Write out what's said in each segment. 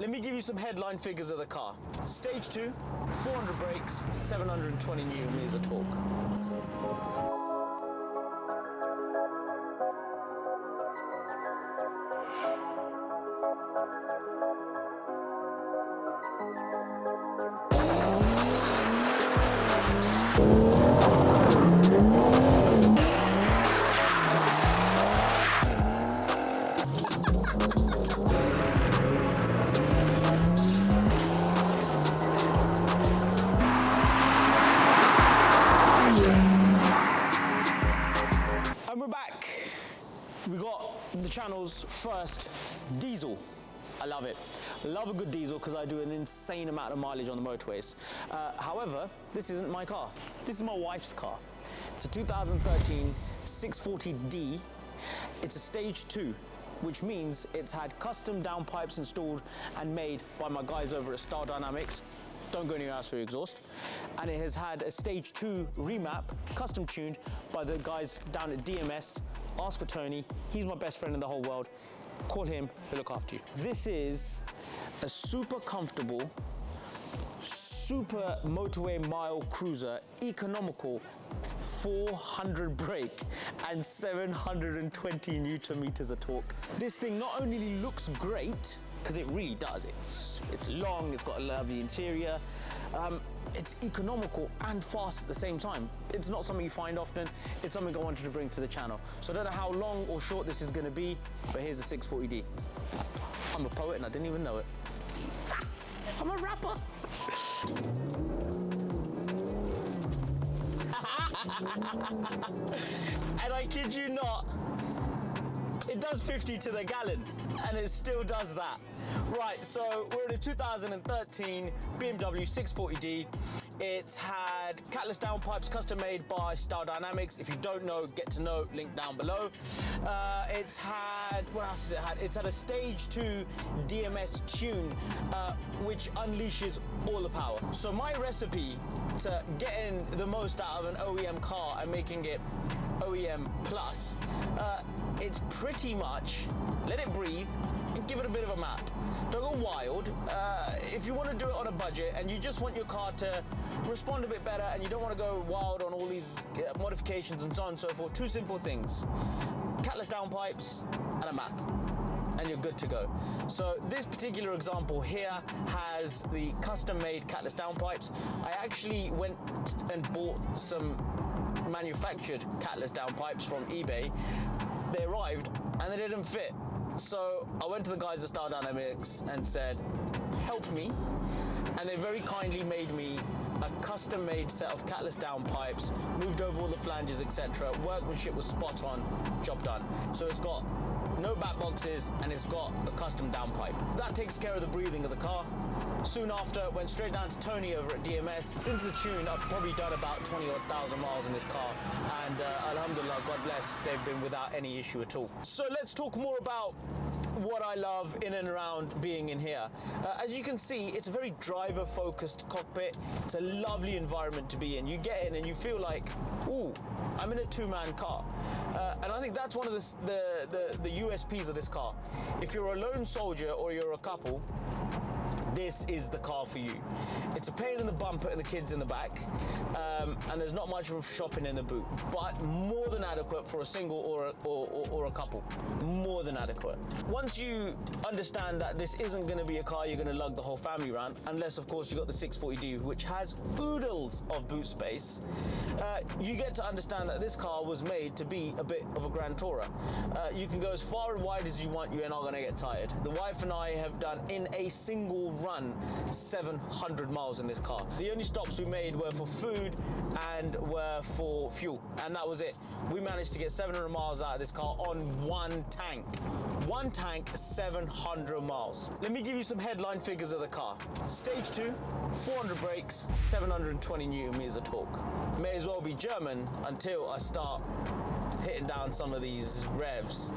Let me give you some headline figures of the car. Stage 2, 400 brakes, 720 Newton meters of torque. And we're back. We got the channel's first diesel. I love it. I love a good diesel because I do an insane amount of mileage on the motorways. However, this isn't my car. This is my wife's car. It's a 2013 640D. It's a stage 2, which means it's had custom downpipes installed and made by my guys over at Style Dynamics. Don't go anywhere else for your exhaust. And it has had a stage 2 remap, custom tuned by the guys down at DMS. Ask for Tony. He's my best friend in the whole world. Call him, he'll look after you. This is a super comfortable, super motorway mile cruiser, economical, 400 brake and 720 Newton meters of torque. This thing not only looks great, because it really does. It's long, it's got a lovely interior. It's economical and fast at the same time. It's not something you find often. It's something I wanted to bring to the channel. So I don't know how long or short this is going to be, but here's a 640D. I'm a poet and I didn't even know it. I'm a rapper. And I kid you not, it does 50 to the gallon, and it still does that. Right, so we're in a 2013 BMW 640D. It's had catless downpipes custom made by Style Dynamics. If you don't know, get to know, link down below. It's had, what else has it had? It's had a stage 2 DMS tune, which unleashes all the power. So my recipe to getting the most out of an OEM car and making it OEM plus, it's pretty much let it breathe and give it a bit of a map. Don't go wild. If you want to do it on a budget and you just want your car to respond a bit better and you don't want to go wild on all these modifications and so on and so forth, two simple things: catless downpipes and a map, and you're good to go. So this particular example here has the custom-made catless downpipes. I actually went and bought some manufactured catless downpipes from eBay. They arrived and they didn't fit. So I went to the guys at Style Dynamics and said, help me. And they very kindly made me a custom-made set of catless downpipes, moved over all the flanges, etc. Workmanship was spot on, job done. So it's got no back boxes and it's got a custom downpipe. That takes care of the breathing of the car. Soon after, went straight down to Tony over at DMS. Since the tune, I've probably done about 20,000 miles in this car, and alhamdulillah, God bless, they've been without any issue at all. So let's talk more about what I love in and around being in here. As you can see, it's a very driver-focused cockpit. It's a lovely environment to be in. You get in and you feel like, ooh, I'm in a two-man car. And I think that's one of the USPs of this car. If you're a lone soldier or you're a couple, this is the car for you. It's a pain in the bum putting the kids in the back, and there's not much room for shopping in the boot, but more than adequate for a single or a couple. More than adequate. Once you understand that this isn't going to be a car you're going to lug the whole family around, unless of course you got the 640D, which has oodles of boot space, you get to understand that this car was made to be a bit of a grand tourer. You can go as far and wide as you want, you're not going to get tired. The wife and I have done in a single run 700 miles in this car. The only stops we made were for food and were for fuel, and that was it. We managed to get 700 miles out of this car on one tank. One tank, 700 miles. Let me give you some headline figures of the car. Stage 2, 400 brakes, 720 Newton meters of torque. May as well be German until I start hitting down some of these revs.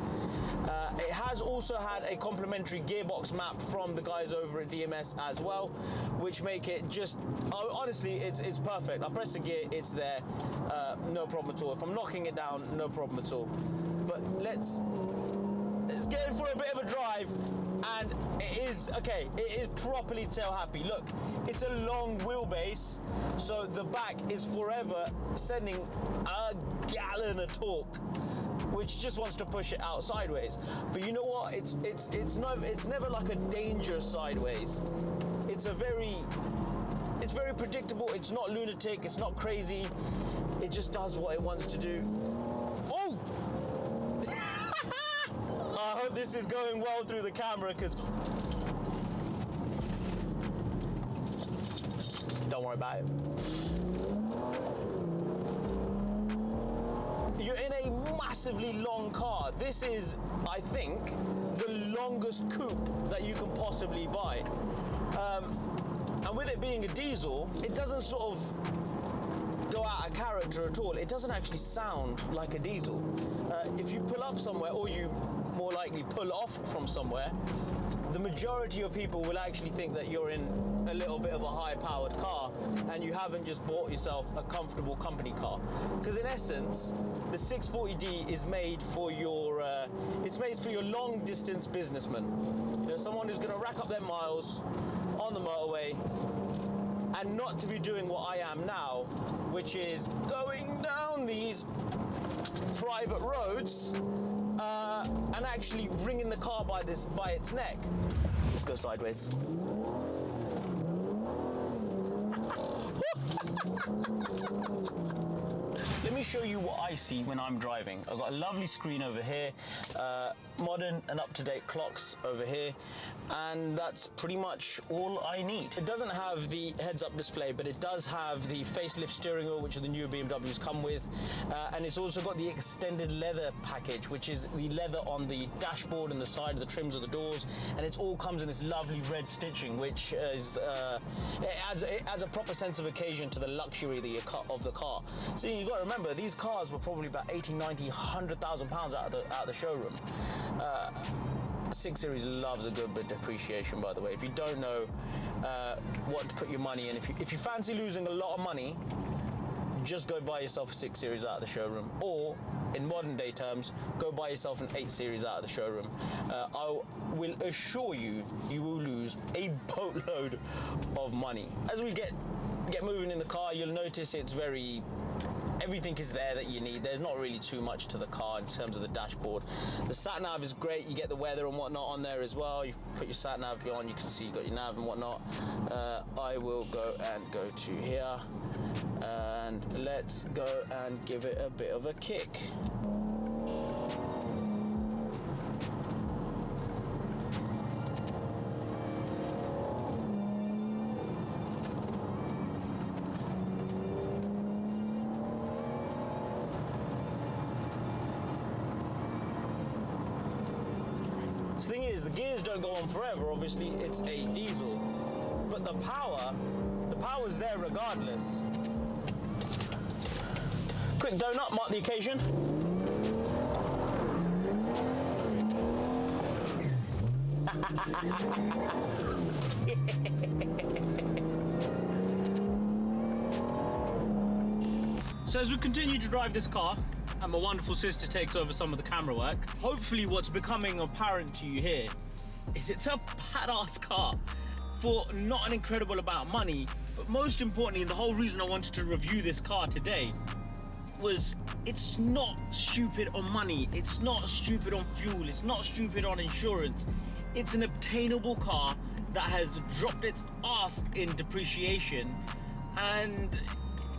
It has also had a complimentary gearbox map from the guys over at DMS as well, which make it just, honestly, it's perfect. I press the gear, it's there, no problem at all. If I'm knocking it down, no problem at all. But let's It's getting for a bit of a drive, and it is, okay, it is properly tail happy. Look, it's a long wheelbase, so the back is forever sending a gallon of torque, which just wants to push it out sideways. But you know what? It's never like a dangerous sideways. It's very predictable. It's not lunatic. It's not crazy. It just does what it wants to do. Oh! I hope this is going well through the camera, because don't worry about it. You're in a massively long car. This is, I think, the longest coupe that you can possibly buy. And with it being a diesel, it doesn't sort of go out of character at all. It doesn't actually sound like a diesel. If you pull up somewhere, or you more likely pull off from somewhere, the majority of people will actually think that you're in a little bit of a high-powered car and you haven't just bought yourself a comfortable company car. Because in essence, the 640D is made for your long-distance businessman. You know, someone who's going to rack up their miles on the motorway, and not to be doing what I am now, which is going down these private roads and actually wringing the car by its neck. Let's go sideways. Let me show you what I see when I'm driving. I've got a lovely screen over here, modern and up-to-date clocks over here, and that's pretty much all I need. It doesn't have the heads-up display, but it does have the facelift steering wheel, which the newer BMWs come with, and it's also got the extended leather package, which is the leather on the dashboard and the side of the trims of the doors, and it all comes in this lovely red stitching, which is it adds a proper sense of occasion to the luxury of the car. So you've got to remember, these cars were probably about 80, 90, 100,000 pounds out of the showroom. 6 Series loves a good bit of depreciation, by the way. If you don't know what to put your money in, if you fancy losing a lot of money, just go buy yourself a 6 Series out of the showroom, or in modern day terms, go buy yourself an 8 Series out of the showroom. I will assure you, you will lose a boatload of money. As we get moving in the car, you'll notice everything is there that you need. There's not really too much to the car in terms of the dashboard. The sat nav is great. You get the weather and whatnot on there as well. You put your sat nav on, you can see you got your nav and whatnot. I will go to here, and let's go and give it a bit of a kick. The thing is, the gears don't go on forever. Obviously, it's a diesel, but the power's there regardless. Quick donut, mark the occasion. So as we continue to drive this car, and my wonderful sister takes over some of the camera work, hopefully what's becoming apparent to you here is it's a badass car for not an incredible amount of money. But most importantly, and the whole reason I wanted to review this car today, was it's not stupid on money, it's not stupid on fuel, it's not stupid on insurance. It's an obtainable car that has dropped its ass in depreciation, and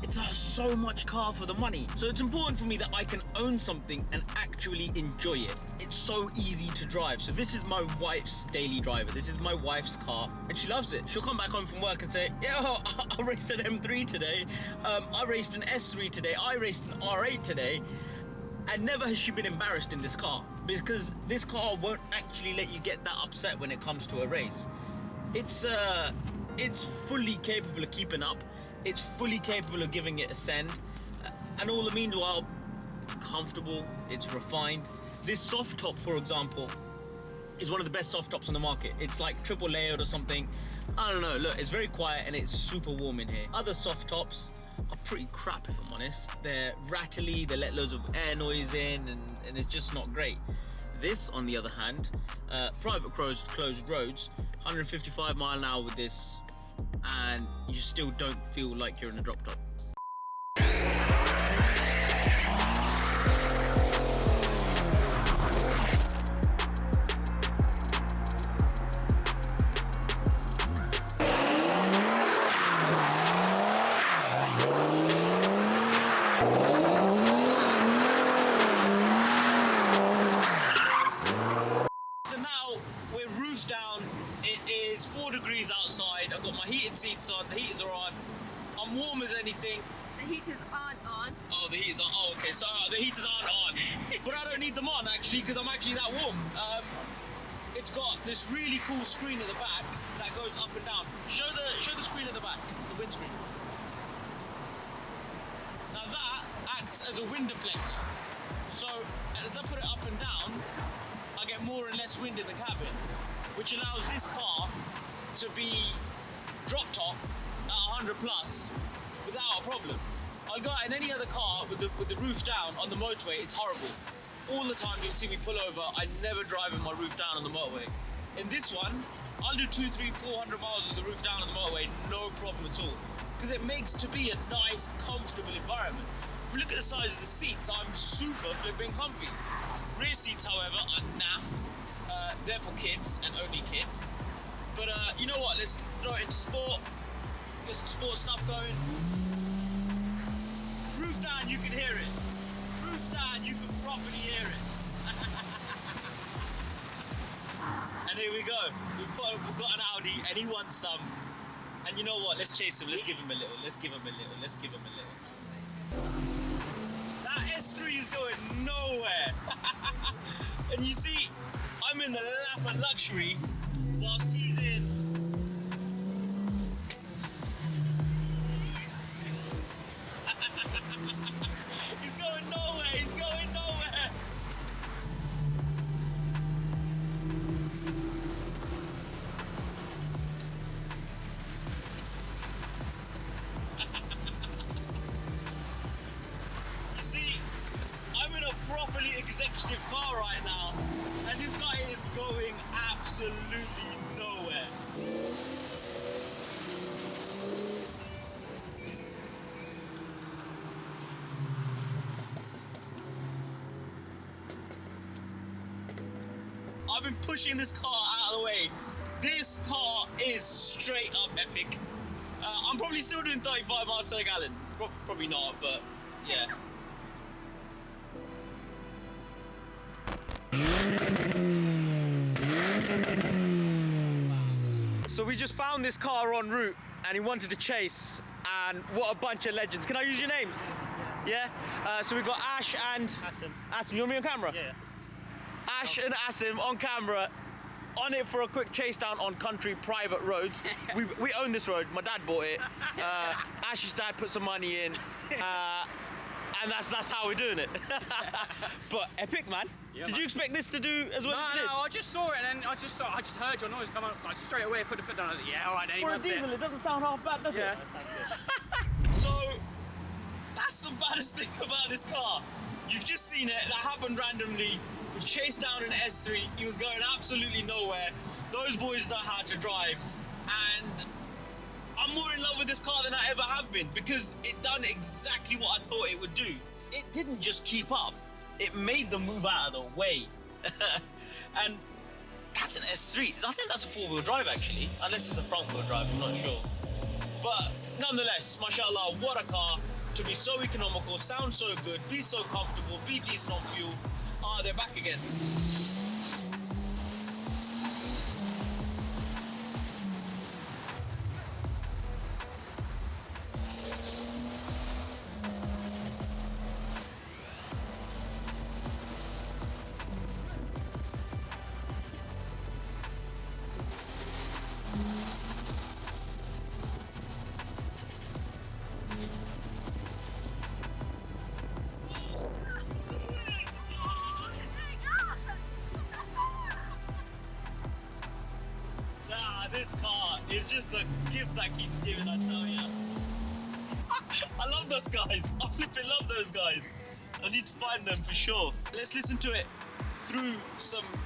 it's so much car for the money. So it's important for me that I can own something and actually enjoy it. It's so easy to drive. So this is my wife's daily driver. This is my wife's car, and she loves it. She'll come back home from work and say, yo, I raced an M3 today. I raced an S3 today. I raced an R8 today. And never has she been embarrassed in this car, because this car won't actually let you get that upset when it comes to a race. It's fully capable of keeping up. It's fully capable of giving it a send, and all the meanwhile, it's comfortable, it's refined. This soft top, for example, is one of the best soft tops on the market. It's like triple layered or something. I don't know, look, it's very quiet and it's super warm in here. Other soft tops are pretty crap, if I'm honest. They're rattly, they let loads of air noise in, and it's just not great. This, on the other hand, private closed roads, 155 mile an hour with this, and you still don't feel like you're in a drop top. Down, it is 4 degrees outside. I've got my heated seats on, the heaters are on. I'm warm as anything. The heaters aren't on. Oh, the heaters are, oh, okay, so the heaters aren't on. But I don't need them on actually, because I'm actually that warm. It's got this really cool screen at the back that goes up and down. Show the screen at the back, the windscreen. Now that acts as a wind deflector. So as I put it up and down, I get more and less wind in the cabin, which allows this car to be drop top at 100 plus without a problem. I'll go out in any other car with the roof down on the motorway, it's horrible. All the time you'll see me pull over, I never drive with my roof down on the motorway. In this one, I'll do 200, 300, 400 miles with the roof down on the motorway, no problem at all. Because it makes to be a nice, comfortable environment. Look at the size of the seats, I'm super flipping comfy. Rear seats, however, are naff. They're for kids and only kids. But you know what? Let's throw it into sport. Get some sport stuff going. Roof down, you can hear it. Roof down, you can properly hear it. And here we go. We've got an Audi, and he wants some. And you know what? Let's chase him. Let's give him a little. Let's give him a little. Let's give him a little. That S3 is going nowhere. And you see, I'm in the lap of luxury whilst he's in. He's going nowhere, he's going nowhere. You see, I'm in a properly executive car right now, and this guy is going absolutely nowhere. I've been pushing this car out of the way. This car is straight up epic. I'm probably still doing 35 miles per gallon. Probably not, but yeah. So we just found this car en route and he wanted to chase, and what a bunch of legends. Can I use your names? Yeah? So we've got Ash and... Asim, you want me on camera? Yeah. Ash and Asim on camera, on it for a quick chase down on country private roads. We own this road, my dad bought it. Ash's dad put some money in, and that's how we're doing it. But epic, man. Yeah, did man. you expect this to do as well as it did? No, I just saw it and then I just heard your noise come up like straight away. I put the foot down. I was like, yeah, all right, then. For a diesel, it doesn't sound half bad, does Yeah. it? So that's the baddest thing about this car. You've just seen it. That happened randomly. We've chased down an S3. He was going absolutely nowhere. Those boys know how to drive, and I'm more in love with this car than I ever have been, because it done exactly what I thought it would do. It didn't just keep up, it made them move out of the way. And that's an S3. I think that's a 4-wheel drive actually, unless it's a front-wheel drive, I'm not sure. But nonetheless, mashallah, what a car, to be so economical, sound so good, be so comfortable, be decent on fuel. Ah, they're back again. This car is just a gift that keeps giving, I tell you. I love those guys. I flipping love those guys. I need to find them for sure. Let's listen to it. through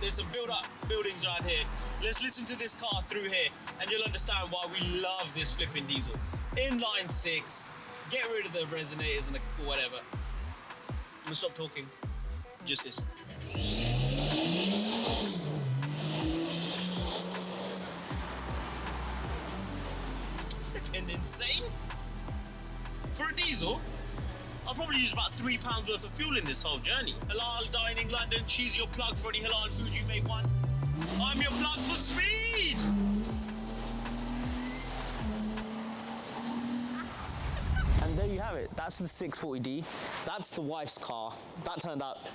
there's some build-up buildings right here. Let's listen to this car through here, and you'll understand why we love this flipping diesel. Inline 6, get rid of the resonators and the whatever. I'm gonna stop talking, just listen. And insane? For a diesel, I've probably used about £3 worth of fuel in this whole journey. Halal dining London, she's your plug for any halal food you may want. I'm your plug for speed! And there you have it. That's the 640D. That's the wife's car. That turned out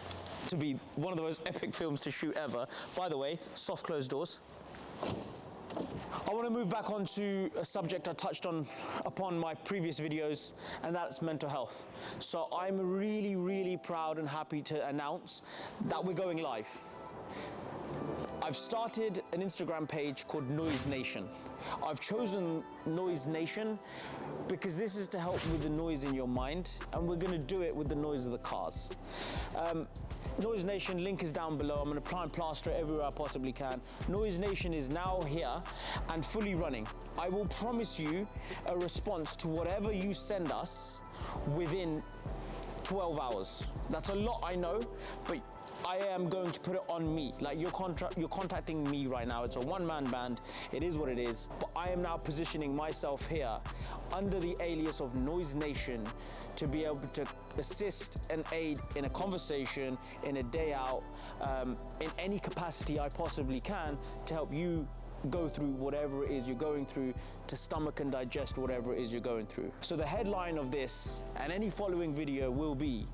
to be one of the most epic films to shoot ever. By the way, soft closed doors. I want to move back onto a subject I touched on upon my previous videos, and that's mental health. So I'm really, really proud and happy to announce that we're going live. I've started an Instagram page called Noise Nation. I've chosen Noise Nation because this is to help with the noise in your mind, and we're going to do it with the noise of the cars. Noise Nation, link is down below. I'm going to try and plaster it everywhere I possibly can. Noise Nation is now here and fully running. I will promise you a response to whatever you send us within 12 hours. That's a lot, I know, but I am going to put it on me. Like you're contacting me right now. It's a one-man band. It is what it is. But I am now positioning myself here under the alias of Noise Nation to be able to assist and aid in a conversation, in a day out, in any capacity I possibly can to help you go through whatever it is you're going through, to stomach and digest whatever it is you're going through. So the headline of this and any following video will be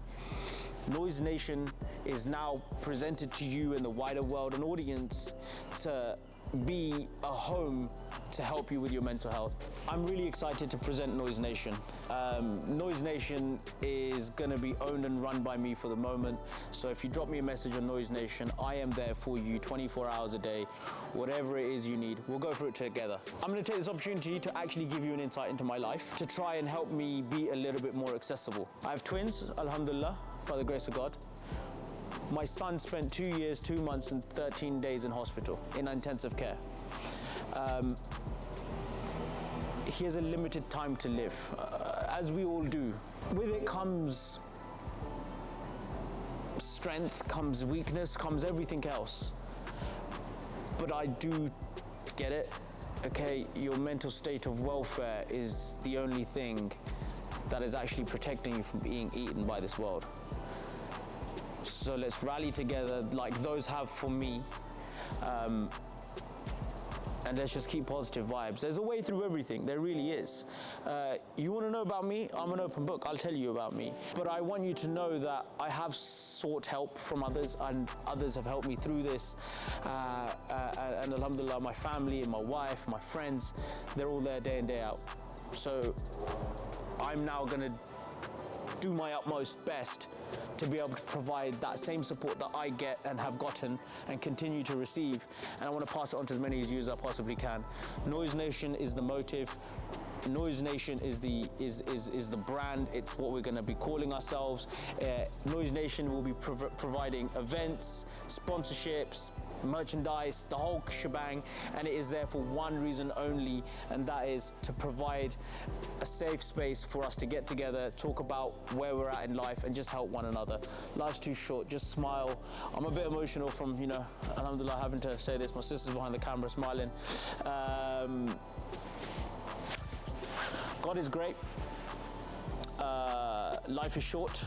Noise Nation is now presented to you and the wider world and audience to be a home to help you with your mental health. I'm really excited to present Noise Nation. Noise Nation is gonna be owned and run by me for the moment. So if you drop me a message on Noise Nation, I am there for you 24 hours a day, whatever it is you need. We'll go through it together. I'm gonna take this opportunity to actually give you an insight into my life, to try and help me be a little bit more accessible. I have twins, alhamdulillah, by the grace of God. My son spent 2 years, 2 months and 13 days in hospital in intensive care. He has a limited time to live, as we all do. With it comes strength, comes weakness, comes everything else. But I do get it, okay? Your mental state of welfare is the only thing that is actually protecting you from being eaten by this world. So let's rally together like those have for me. And let's just keep positive vibes. There's a way through everything, there really is. You wanna know about me? I'm an open book, I'll tell you about me. But I want you to know that I have sought help from others, and others have helped me through this. And alhamdulillah, my family and my wife, my friends, they're all there day in, day out. So I'm now gonna do my utmost best to be able to provide that same support that I get and have gotten and continue to receive. And I want to pass it on to as many of you as I possibly can. Noise Nation is the motive. Noise Nation is the brand. It's what we're going to be calling ourselves. Noise Nation will be providing events, sponsorships, merchandise, the whole shebang, and it is there for one reason only, and that is to provide a safe space for us to get together, talk about where we're at in life, and just help one another. Life's too short, just smile. I'm a bit emotional from, you know, alhamdulillah, having to say this. My sister's behind the camera smiling. God is great. Life is short.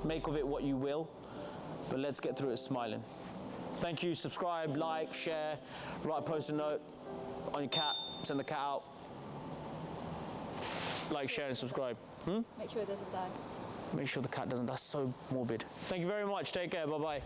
Make of it what you will, but let's get through it smiling. Thank you. Subscribe, like, share, write a post-it note on your cat, send the cat out. Like, share, and subscribe. Make sure it doesn't die. Make sure the cat doesn't. That's so morbid. Thank you very much. Take care. Bye-bye.